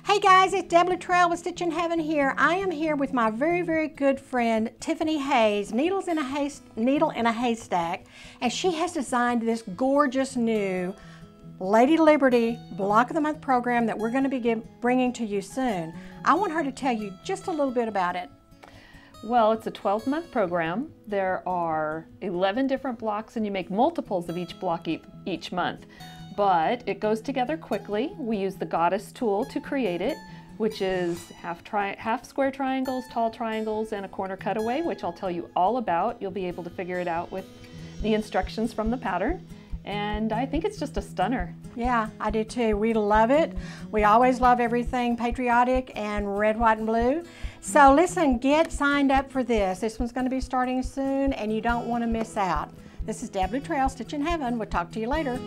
Hey guys, it's Deb Luttrell with Stitchin Heaven here. I am here with my very good friend Tiffany Hayes, Needle in a Haystack, and she has designed this gorgeous new Lady Liberty Block of the Month program that we're going to be bringing to you soon. I want her to tell you just a little bit about it. Well, it's a 12-month program. There are 11 different blocks and you make multiples of each block each month. But it goes together quickly. We use the Goddess tool to create it, which is half square triangles, tall triangles, and a corner cutaway, which I'll tell you all about. You'll be able to figure it out with the instructions from the pattern. And I think it's just a stunner. Yeah, I do too. We love it. We always love everything patriotic and red, white, and blue. So listen, get signed up for this. This one's going to be starting soon and you don't want to miss out. This is Deb Luttrell, Stitchin Heaven. We'll talk to you later.